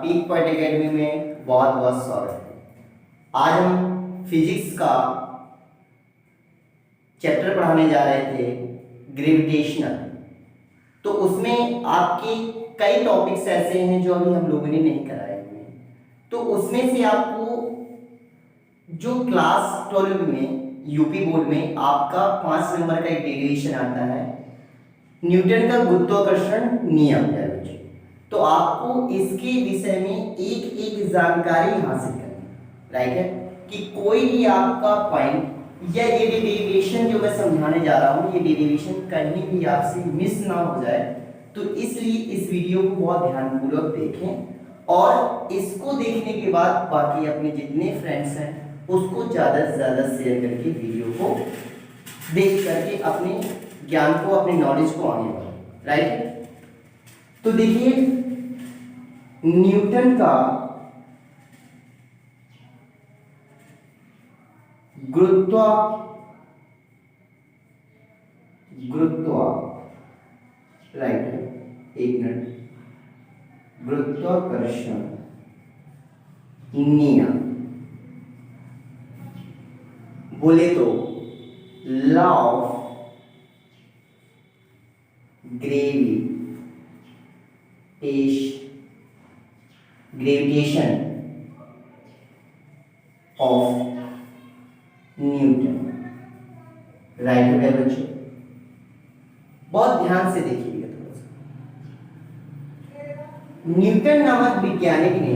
Peak point academy में बहुत बहुत स्वागत है। आज हम फिजिक्स का चैप्टर पढ़ाने जा रहे थे ग्रेविटेशनल। तो उसमें आपके कई टॉपिक्स ऐसे हैं जो अभी हम लोगों ने नहीं कराए हुए हैं। तो उसमें से आपको जो क्लास 12 में यूपी बोर्ड में आपका 5 नंबर का एक डेरिवेशन आता है, न्यूटन का गुरुत्वाकर्षण नियम है। तो आपको इसके विषय में एक एक जानकारी हासिल करनी, राइट है, कि कोई भी आपका पॉइंट या ये डेरिवेशन जो मैं समझाने जा रहा हूँ, ये डेरिवेशन कहीं भी आपसे मिस ना हो जाए। तो इसलिए इस वीडियो को बहुत ध्यानपूर्वक देखें और इसको देखने के बाद बाकी अपने जितने फ्रेंड्स हैं उसको ज़्यादा से ज़्यादा शेयर करके वीडियो को देख करके अपने ज्ञान को, अपने नॉलेज को आगे बढ़ाएं, राइट। तो देखिए, न्यूटन का गुरुत्व राइट है, एक मिनट, गुरुत्वाकर्षण नियम बोले तो law of gravitation of Newton, right है बच्चों। बहुत ध्यान से देखिएगा थोड़ा सा। न्यूटन नामक वैज्ञानिक ने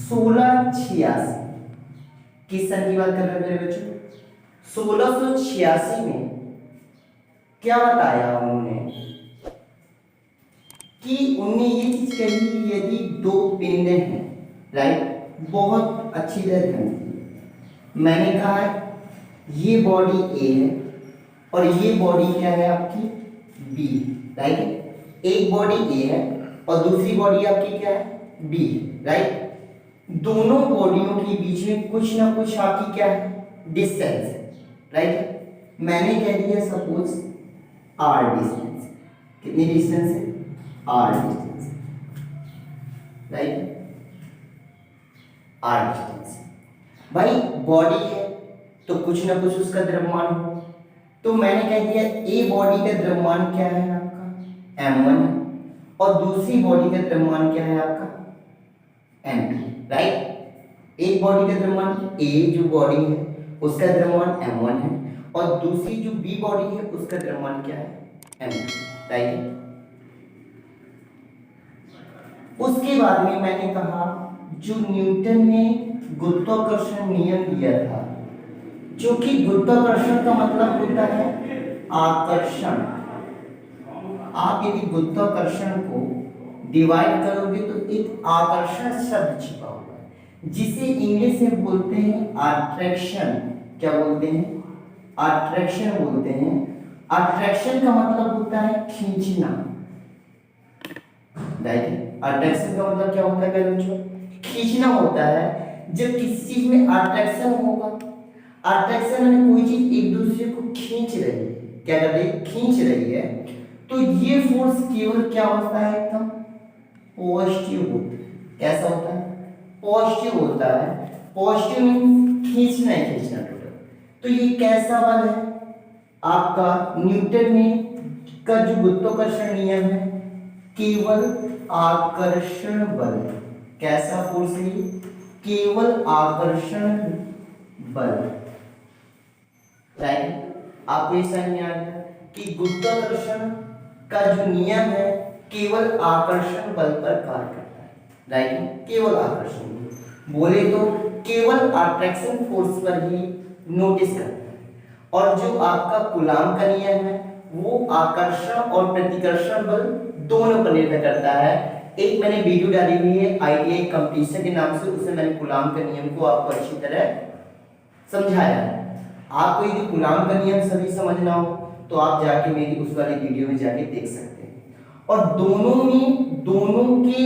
1686 किस सन की बात कर रहे हैं मेरे बच्चों? 1686 में क्या बताया उन्होंने कि उन्होंने ये चीज कही, यदि दो पिंड हैं, राइट, बहुत अच्छी तरह ध्यान दीजिए। मैंने कहा ये बॉडी ए है और ये बॉडी क्या है आपकी बी, राइट। एक बॉडी ए है और दूसरी बॉडी आपकी क्या है बी, राइट। दोनों बॉडियों के बीच में कुछ ना कुछ आपकी क्या है डिस्टेंस है, राइट। मैंने कह दिया सपोज आर डिस्टेंस। कितनी डिस्टेंस है? R distance, right, R distance. भाई बॉडी है तो कुछ ना कुछ उसका द्रव्यमान हो। तो मैंने कह दिया ए बॉडी का द्रव्यमान क्या है आपका m1 है और दूसरी बॉडी का द्रव्यमान क्या है आपका m2, राइट। एक बॉडी का द्रव्यमान ए जो बॉडी है उसका द्रव्यमान m1 है और दूसरी जो बी बॉडी है उसका द्रव्यमान क्या है m2, राइट। उसके बाद में मैंने कहा जो न्यूटन ने गुरुत्वाकर्षण नियम दिया था, जो कि गुरुत्वाकर्षण का मतलब होता है आकर्षण। आप यदि गुरुत्वाकर्षण को डिवाइड करोगे तो एक आकर्षण शब्द छिपा हुआ है, जिसे इंग्लिश में बोलते हैं अट्रैक्शन। क्या बोलते हैं? अट्रैक्शन बोलते हैं। अट्रैक्शन का मतलब होता है खींचना, राइट। अट्रैक्शन का मतलब क्या होता है बच्चों? खींचना होता है। जब किसी चीज में अट्रैक्शन होगा, अट्रैक्शन में कोई चीज एक दूसरे को खींच रही है, क्या कर रही है? खींच रही है। तो ये फोर्स केवल क्या होता है? एकदम पॉजिटिव होता है। कैसा होता है? पॉजिटिव होता है। पॉजिटिव मींस खींचना है, खींचना टोटल। तो ये कैसा बल है आपका? न्यूटन ने का जो गुरुत्वाकर्षण नियम है केवल आकर्षण बल। कैसा फोर्स है? केवल आकर्षण बल, राइट। आपको ये समझ में आ गया कि गुरुत्वाकर्षण का जो नियम है केवल आकर्षण बल पर कार्य करता है, राइट। केवल आकर्षण बोले तो केवल अट्रैक्शन फोर्स पर ही नोटिस करता है। और जो आपका कूलाम का नियम है वो आकर्षण और प्रतिकर्षण बल दोनों पर निर्भर करता है। एक मैंने वीडियो डाली हुई है आईटीआई कंपटीशन के नाम से, उसमें मैंने कूलाम का नियम को आपको अच्छी तरह समझाया है। आपको यदि कूलाम का नियम सभी समझना हो तो आप जाके मेरी उस वाली वीडियो में जाके देख सकते हैं। और दोनों के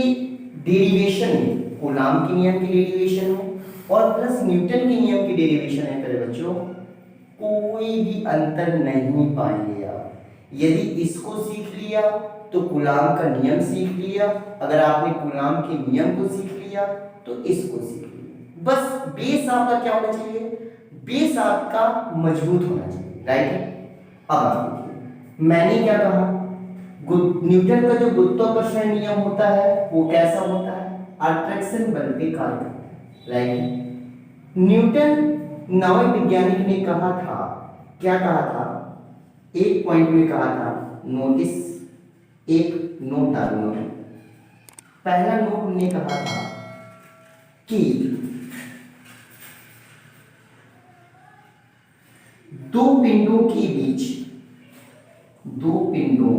डेरिवेशन में, कूलाम के नियम की डेरिवेशन में और प्लस न्यूटन के नियम की डेरिवेशन है मेरे बच्चों, कोई भी अंतर नहीं पाएंगे आप। यदि इसको सीख लिया तो कूलाम का नियम सीख लिया, अगर आपने कूलाम के नियम को सीख लिया तो इसको सीख लिया। बस बेस आपका क्या होना चाहिए, बेस आपका मजबूत होना चाहिए, राइट। अब आप देखिए मैंने क्या कहा, न्यूटन का जो गुरुत्वाकर्षण नियम होता है वो कैसा होता है, अट्रैक्शन बल पे कार्य करता है, राइट। न्यूटन नामक वैज्ञानिक ने कहा था, क्या कहा था, एक पॉइंट में कहा था, नोटिस, एक नोट डालूंगा। पहला नोट ने कहा था कि दो पिंडों के बीच, दो पिंडों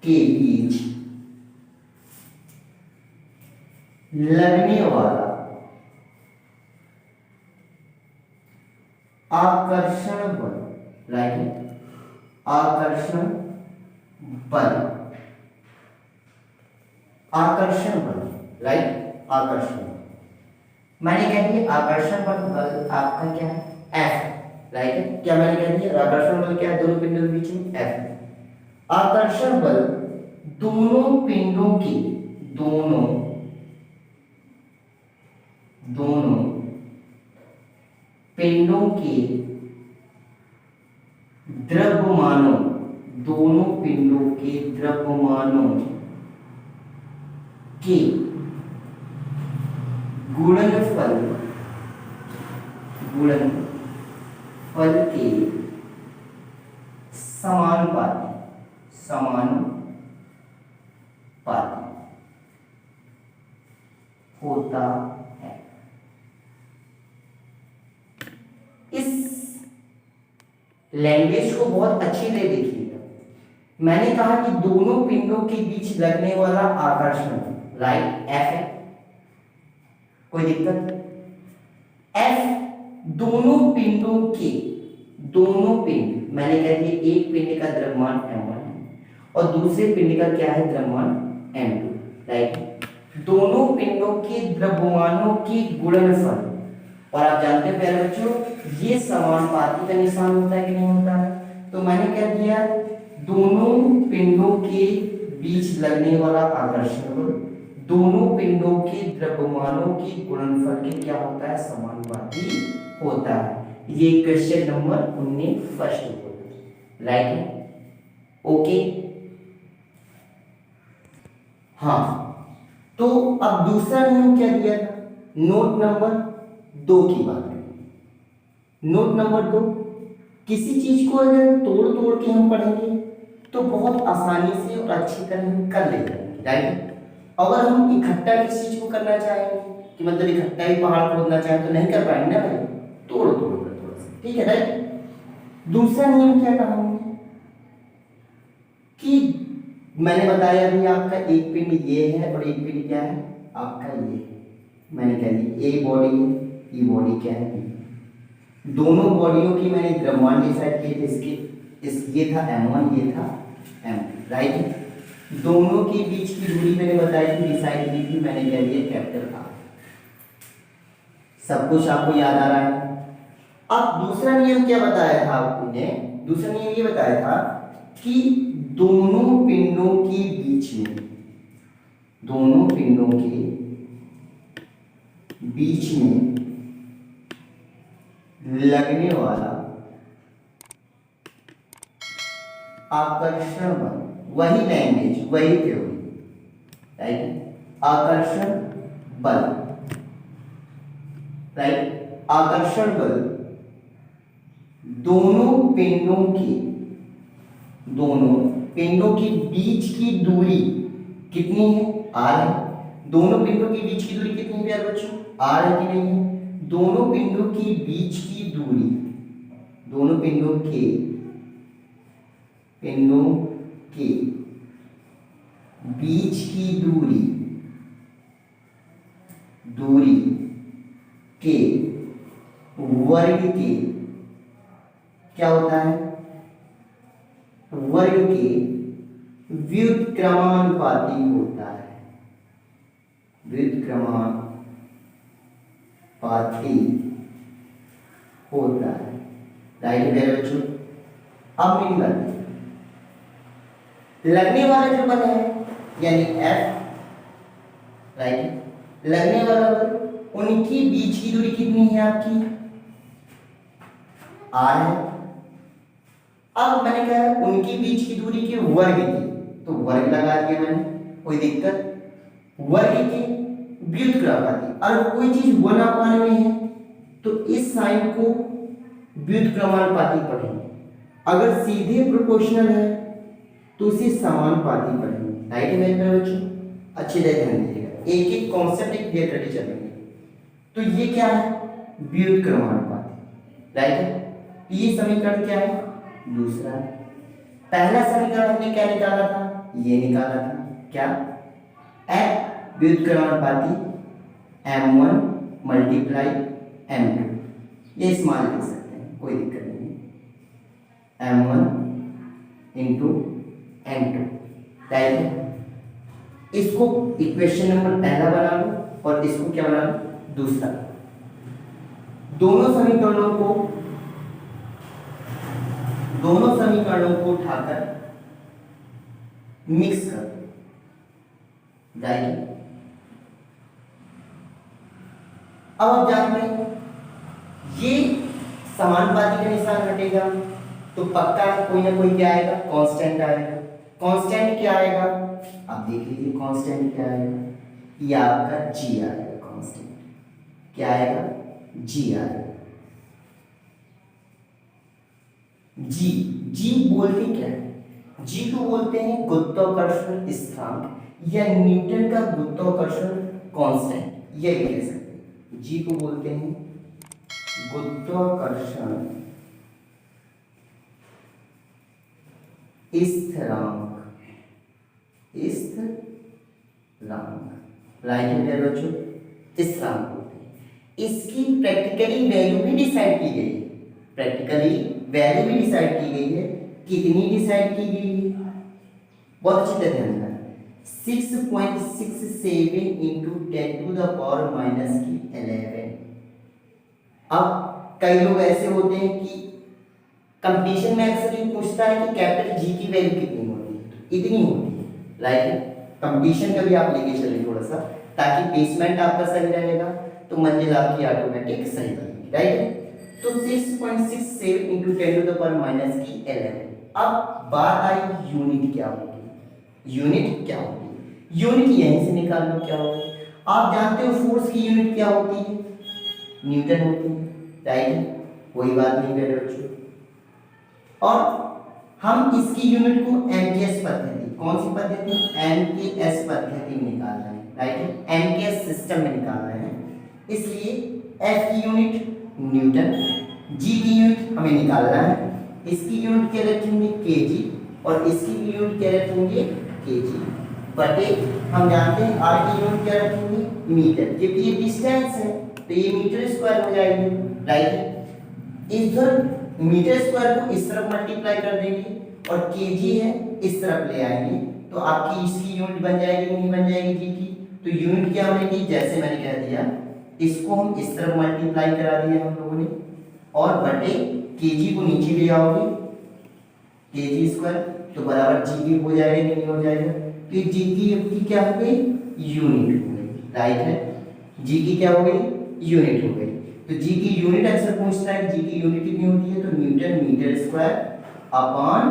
के बीच लगने वाला आकर्षण बल, राइट, आकर्षण बल, आकर्षण बल, राइट, आकर्षण बल। मैंने कह दिया आकर्षण बल आपका क्या है, F, राइट। क्या मैंने कह दिया आकर्षण बल क्या है, दोनों पिंडों के बीच में F। आकर्षण बल दोनों पिंडों की, दोनों पिंडों के द्रव्यमानों, दोनों पिंडों के द्रव्यमानों के गुणनफल के समानुपाती होता है। इस लैंग्वेज को बहुत अच्छी से देखिएगा। मैंने कहा कि दोनों पिंडों के बीच लगने वाला आकर्षण, राइट, F है, कोई दिक्कत, F दोनों पिंडों के, दोनों पिंड, मैंने कह दिया एक पिंड का द्रव्यमान m1 है और दूसरे पिंड का क्या है, द्रव्यमान m2, राइट। दोनों पिंडों के द्रव्यमानों की गुणनफल, और आप जानते हैं प्यारे बच्चों ये समानुपाती का निशान होता है कि नहीं होता है, तो मैंने कह दिया दोनों पिंडों के बीच लगने वाला आकर्षण बल दोनों पिंडों के द्रव्यमानों की गुणनफल के क्या होता है, समानुपाती होता है। ये क्वेश्चन नंबर 19 फर्स्ट होगा, राइट, ओके। हाँ, तो अब दूसरा नियम क्या दिया था, नोट नंबर 2 की बात करें। नोट नंबर 2, किसी चीज को अगर तोड़ तोड़ के हम पढ़ेंगे तो बहुत आसानी से और अच्छी तरह हम कर ले जाएंगे, राइट। अगर हम इकट्ठा किसी चीज को करना चाहेंगे कि मतलब इकट्ठा ही पहाड़ खोदना चाहें तो नहीं कर पाएंगे ना भाई, तोड़ तोड़ कर थोड़ा सा, ठीक है, राइट। दूसरा नियम क्या कहा हमने कि मैंने बताया अभी आपका एक पिंड ये है और एक पिंड क्या है आपका ये, मैंने कह दी ए बॉडी है, ये बॉडी क्या है, दोनों बॉडियों की मैंने द्रव्यमान डिसाइड किए थे, इसके ये था m1, ये था m2, राइट। दोनों के बीच की दूरी मैंने बताई थी, डिसाइड की थी, मैंने कह दिया कैपिटल R। सब कुछ आपको याद आ रहा है। अब दूसरा नियम क्या बताया था आपने, दूसरा नियम ये बताया था कि दोनों पिंडों के बीच में, दोनों पिंडों के बीच में लगने वाला आकर्षण बल, वही लैंग्वेज, वही थ्योरी, राइट, आकर्षण बल, राइट, आकर्षण बल दोनों पिंडों के बीच की दूरी कितनी है, r है। दोनों पिंडों के बीच की दूरी कितनी है प्यारे बच्चों, r है कि नहीं है। दोनों पिंडों के बीच की दूरी, दोनों पिंडों के बीच की दूरी के वर्ग के क्या होता है, वर्ग के व्युत्क्रमानुपाती होता है, व्युत्क्रमानुपाती होता है, राइट मेरे बच्चों। अब मेरी बात, लगने वाला जो बल है यानी F, राइट, लगने वाला बल, उनकी बीच की दूरी कितनी है आपकी, R है। अब मैंने कहा उनकी बीच की दूरी के वर्ग की, तो वर्ग लगा दिया मैंने, कोई दिक्कत, वर्ग के व्युत्क्रमानुपाती, अगर कोई चीज 1/n में है तो इस साइन को व्युत्क्रमानुपाती पढ़ेंगे, अगर सीधे प्रोपोर्शनल है तो इसे समानुपाती पढ़ेंगे, राइट है मेरे बच्चों, अच्छी तरह ध्यान दीजिएगा, एक एक कॉन्सेप्ट एक क्लियर करके चलेंगे। तो ये क्या है, व्युत्क्रमानुपाती, राइट है। ये समीकरण क्या है, दूसरा। पहला समीकरण हमने क्या निकाला था, ये निकाला था क्या, F व्युत्क्रमानुपाती m1 मल्टीप्लाई m2, ये स्मॉल लिख सकते हैं, कोई दिक्कत नहीं, m1 इंटू m2, राइट है। इसको इक्वेशन नंबर पहला बना लो और इसको क्या बना लो, दूसरा। दोनों समीकरणों को उठाकर मिक्स कर दो, राइट। अब आप जानते हैं ये समानुपाती का निशान हटेगा तो पक्का कोई ना कोई क्या आएगा, कांस्टेंट आएगा। कांस्टेंट क्या आएगा, आप देख लीजिए कांस्टेंट क्या आएगा, ये आपका जी आएगा, कांस्टेंट क्या आएगा, जी आएगा। जी, जी बोलते क्या है, जी को बोलते हैं गुरुत्वाकर्षण स्थिरांक या न्यूटन का गुरुत्वाकर्षण कांस्टेंट, ये कह सकते हैं। जी को बोलते हैं गुरुत्वाकर्षण स्थिरांक, राइट है बच्चों, स्थिरांक बोलते हैं। इसकी प्रैक्टिकली वैल्यू भी डिसाइड की गई है, प्रैक्टिकली वैल्यू भी डिसाइड की गई है, कितनी डिसाइड की गई है, बहुत अच्छी तरह ध्यान देना, 6.67 इंटू 10⁻⁻11। अब कई लोग ऐसे होते हैं कि कंपटीशन में अक्सर ये पूछता है कि कैपिटल जी की वैल्यू कितनी होती है, इतनी होती है, राइट। कंपटीशन का भी आप लेके चलिए थोड़ा सा, ताकि बेसमेंट आपका सही रहेगा तो मंजिल आपकी ऑटोमेटिक सही बनेगी, राइट। तो 6.67 इंटू 10⁻11। अब बात आई यूनिट क्या होगी, यूनिट क्या होगी, यूनिट यहीं से निकाल लो क्या होगी। आप जानते हो फोर्स की यूनिट क्या होती है, न्यूटन होती है, राइट, कोई बात नहीं मेरे बच्चों। और हम इसकी यूनिट को एमकेएस पद्धति, कौन सी पद्धति, एमकेएस पद्धति में निकाल रहे हैं, राइट, एमकेएस सिस्टम में निकाल रहे हैं, इसलिए एफ की यूनिट न्यूटन, जी की यूनिट हमें निकालना है, इसकी यूनिट क्या रखेंगे, केजी, और इसकी यूनिट क्या रखेंगे, केजी, बटे हम जानते हैं आर की यूनिट क्या रखेंगे, मीटर, जबकि ये डिस्टेंस है तो ये मीटर स्क्वायर हो जाएगी, राइट। इधर मीटर स्क्वायर को इस तरफ मल्टीप्लाई कर देंगे और केजी है इस तरफ ले आएंगे तो आपकी इसकी यूनिट बन जाएगी, नहीं बन जाएगी जी की। तो यूनिट क्या बनेगी, जैसे मैंने कह दिया, इसको हम इस तरफ मल्टीप्लाई करा दिया हम लोगों ने, और बटे केजी को नीचे ले आओगे, केजी स्क्वायर, तो बराबर जी की हो जाएगा, नहीं हो जाएगा, तो जी की क्या हो गई, यूनिट हो गई, राइट है, जी की क्या हो गई, यूनिट हो गई। तो जी की यूनिट अक्सर पूछता है, जी की यूनिट कितनी होती है, तो newton metre square upon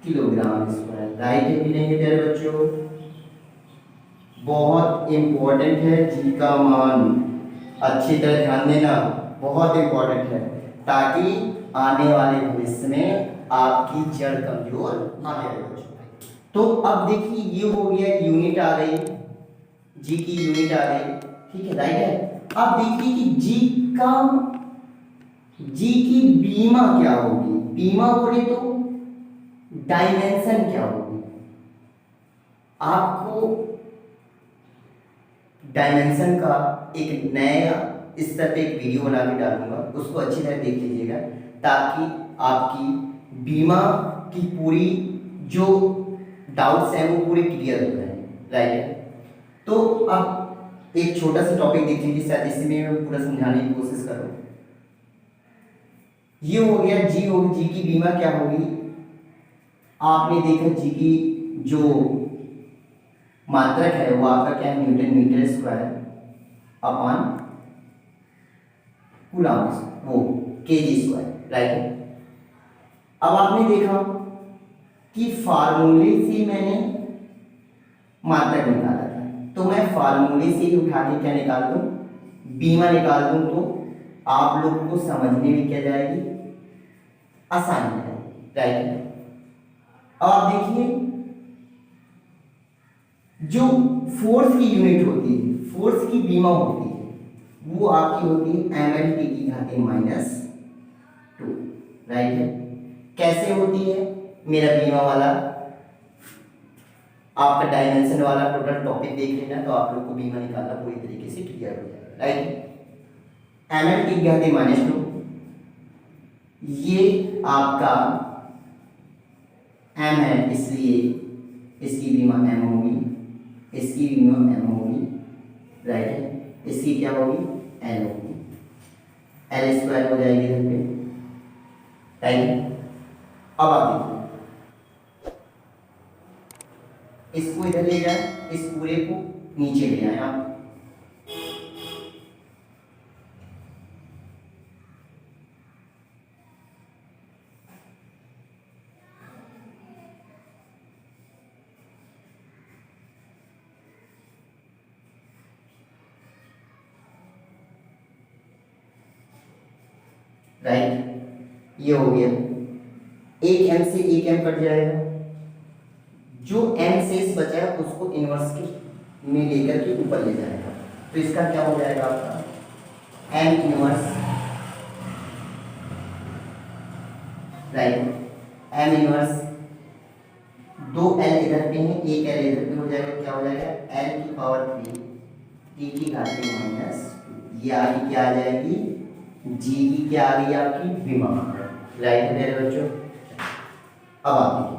kilogram square, right है कि नहीं है प्यारे बच्चों, बहुत इंपॉर्टेंट है जी का मान, अच्छी तरह ध्यान देना, बहुत इंपॉर्टेंट है, ताकि आने वाले भविष्य में आपकी जड़ कमजोर ना रहे। तो अब देखिए ये हो गया, यूनिट आ गई, जी की यूनिट आ गई, ठीक है, राइट है। अब देखिए कि जी की बीमा क्या होगी, बीमा बोले तो डायमेंशन क्या होगी, आपको डायमेंशन का एक नया इस तरह पे एक वीडियो बना के डालूंगा, उसको अच्छी तरह देख लीजिएगा, ताकि आपकी बीमा की पूरी जो डाउट्स हैं वो पूरे क्लियर हो जाए, राइट। तो अब एक छोटा सा टॉपिक देख लीजिए, शायद इसी में मैं पूरा समझाने की कोशिश करूँ। ये हो गया जी होगी, जी की बीमा क्या होगी, आपने देखा जी की जो मात्रक है वो आपका क्या है, newton metre square upon coulomb, वो केजी स्क्वायर, राइट। अब आपने देखा कि फार्मूले से मैंने मात्रक निकाला था, तो मैं फार्मूले से ही उठा के क्या निकाल दूं, बीमा निकाल दूं, तो आप लोग को समझने में क्या जाएगी, आसानी हो जाएगी, राइट। अब आप देखिए जो फोर्स की यूनिट होती है, फोर्स की बीमा होती है, वो आपकी होती है ml की घाते -2, राइट है। कैसे होती है, मेरा बीमा वाला आपका डायमेंशन वाला टोटल टॉपिक देख लेना, तो आप लोग को बीमा निकालना पूरी तरीके से क्लियर हो जाएगा, राइट। ml की घाते -2, ये आपका m है, इसलिए इसकी बीमा m होगी, इसकी बीमा m होगी, राइट है। इसकी क्या होगी, l होगी, l स्क्वायर हो जाएगी इधर पे, राइट। अब आप देखो इसको इधर ले जाए, इस पूरे को नीचे ले आए आप, राइट। ये हो गया, एक m से एक m कट जाएगा, जो m शेष बचा है उसको इनवर्स के में लेकर के ऊपर ले जाएगा, तो इसका क्या हो जाएगा आपका m inverse, right. m inverse, दो l इधर पे हैं, एक l इधर पे हो जाएगा, क्या हो जाएगा l की पावर 3 t की घात -2, ये आगे क्या आ जाएगी, g की क्या आ गई आपकी बीमा, राइट मेरे बच्चों। अब आप